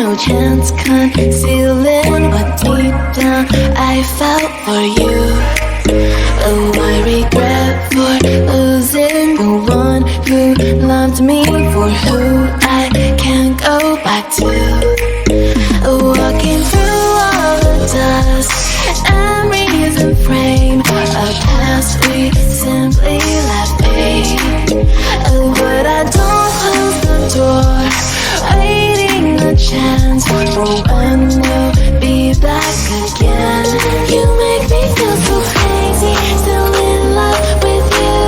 no chance concealing what deep down I felt for you. Oh, I regret for losing the one who loved me, for who I can't go back to. Walking through all the dust, memories and frame, a past we simply left fade. But I don't close the door, waiting a chance for when we'll be back again. You make me feel so crazy, still in love with you.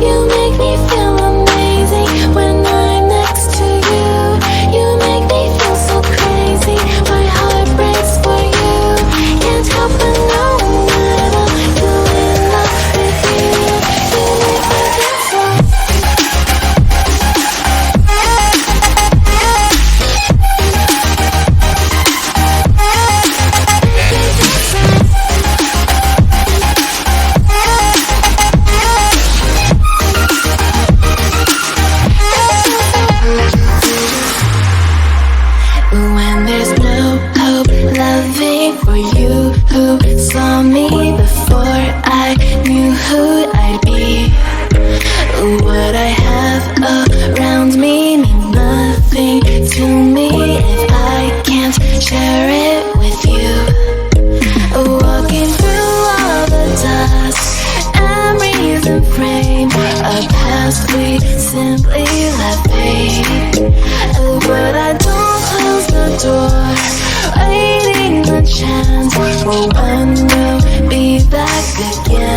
You make me feel amazing when I'm next to you. You make me feel so crazy, my heart breaks for you. Can't help but know that I'm still in love with you. You make me feel so. When there's no hope loving for you who saw me before I knew who I'd be. What I have around me means nothing to me if I can't share it with you. Walking through all the dust, memories and frame, a past we simply left fade. But I don't close the door, waiting a chance for when we'll be back again.